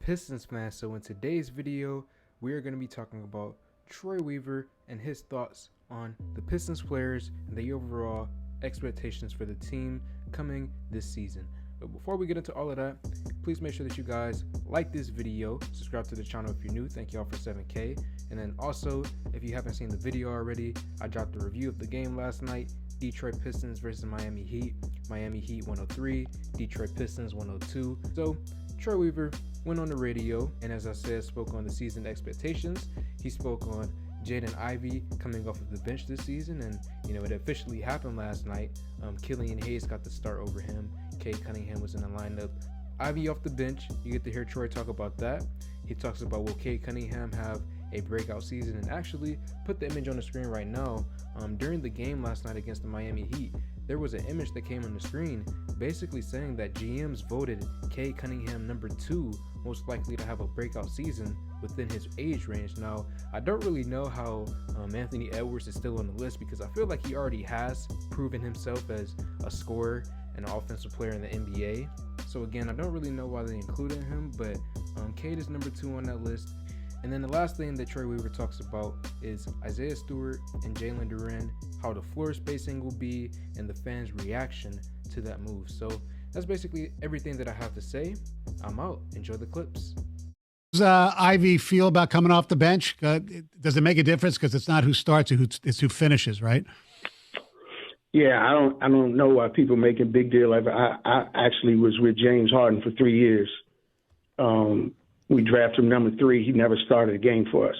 Pistons fans. So in today's video, we are going to be talking about Troy Weaver and his thoughts on the Pistons players and the overall expectations for the team coming this season. But before we get into all of that, please make sure that you guys like this video, subscribe to the channel if you're new. Thank y'all for 7K. And then also, if you haven't seen the video already, I dropped a review of the game last night. Detroit Pistons versus Miami Heat. Miami Heat 103, Detroit Pistons 102. So Troy Weaver went on the radio and, as I said, spoke on the season expectations. He spoke on Jaden Ivey coming off of the bench this season, and it officially happened last night. Killian Hayes got the start over him. Cade Cunningham was in the lineup. Ivey off the bench. You get to hear Troy talk about that. He talks about, will Cade Cunningham have a breakout season, and actually put the image on the screen right now. During the game last night against the Miami Heat, there was an image that came on the screen basically saying that GMs voted Cade Cunningham number 2 most likely to have a breakout season within his age range. Now, I don't really know how Anthony Edwards is still on the list, because I feel like he already has proven himself as a scorer and an offensive player in the NBA. So again, I don't really know why they included him, but Cade is number 2 on that list. And then the last thing that Troy Weaver talks about is Isaiah Stewart and Jalen Duren, how the floor spacing will be, and the fans' reaction to that move. So that's basically everything that I have to say. I'm out. Enjoy the clips. Does Ivy feel about coming off the bench? Does it make a difference? Because it's not who starts, it's who finishes, right? Yeah, I don't know why people make a big deal of it. I actually was with James Harden for 3 years. We drafted him number 3. He never started a game for us.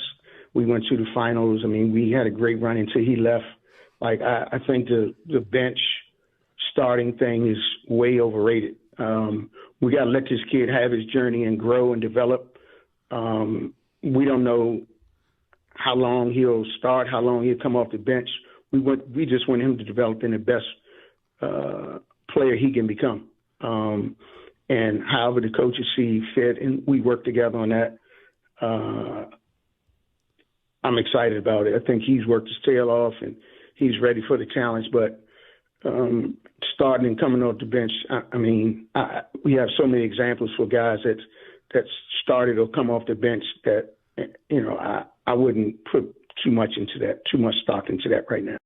We went to the finals. I mean, we had a great run until he left. I think the bench starting thing is way overrated. We got to let this kid have his journey and grow and develop. We don't know how long he'll start, how long he'll come off the bench. We just want him to develop in the best player he can become. And however the coaches see fit, and we work together on that. I'm excited about it. I think he's worked his tail off, and he's ready for the challenge. But starting and coming off the bench, we have so many examples for guys that started or come off the bench that I wouldn't put too much stock into that right now.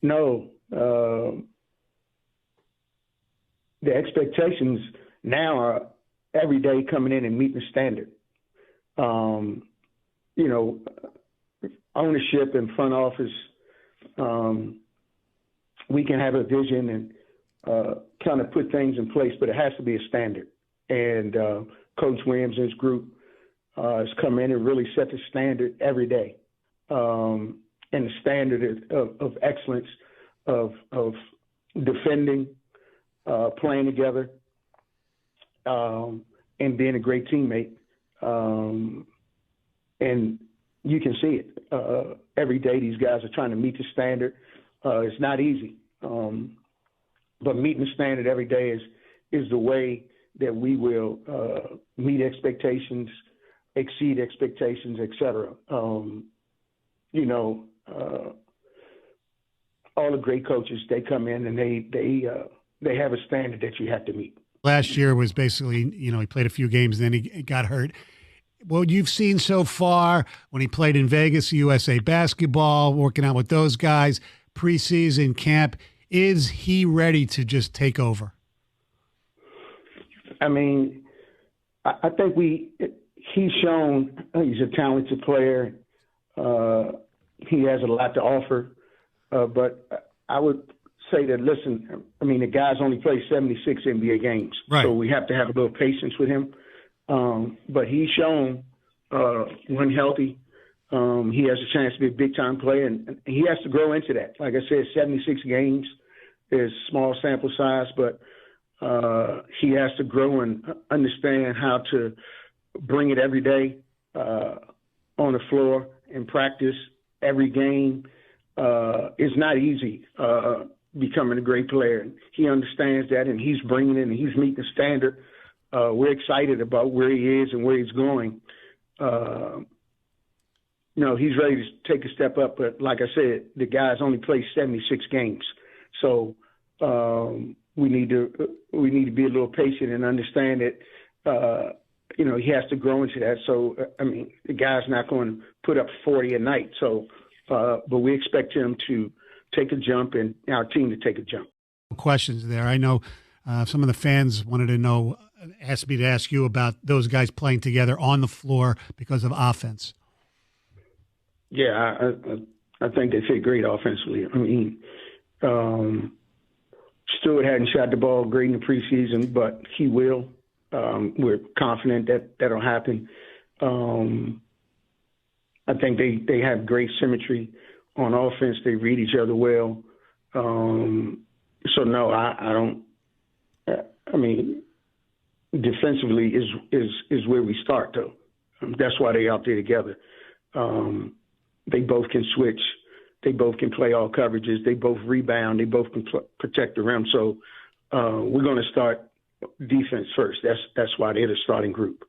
No, the expectations now are every day coming in and meeting the standard. Ownership and front office, we can have a vision and kind of put things in place, but it has to be a standard. And Coach Williams and his group has come in and really set the standard every day. And the standard of excellence, of defending, playing together, and being a great teammate. And you can see it. Every day these guys are trying to meet the standard. It's not easy. But meeting the standard every day is the way that we will meet expectations, exceed expectations, etc. All the great coaches, they come in and they have a standard that you have to meet. Last year was basically, he played a few games, then he got hurt. What you've seen so far when he played in Vegas, USA Basketball, working out with those guys, preseason camp, is he ready to just take over? I think he's shown he's a talented player. He has a lot to offer. But I would say that, listen, the guy's only played 76 NBA games. Right. So we have to have a little patience with him. But he's shown when healthy, he has a chance to be a big-time player, and he has to grow into that. Like I said, 76 games is small sample size, but he has to grow and understand how to bring it every day on the floor in practice, every game. It's not easy becoming a great player. He understands that, and he's bringing it, and he's meeting the standard. We're excited about where he is and where he's going. He's ready to take a step up, but like I said, the guy's only played 76 games. So we need to be a little patient and understand that he has to grow into that. So, the guy's not going to put up 40 a night. So, but we expect him to take a jump and our team to take a jump. Questions there. I know some of the fans wanted to know, asked me to ask you about those guys playing together on the floor because of offense. Yeah, I think they fit great offensively. Stewart hadn't shot the ball great in the preseason, but he will. We're confident that that'll happen. I think they have great symmetry on offense. They read each other well. So no, I don't. Defensively is where we start though. That's why they're out there together. They both can switch. They both can play all coverages. They both rebound. They both can protect the rim. So we're going to start defense first. That's why they're the starting group.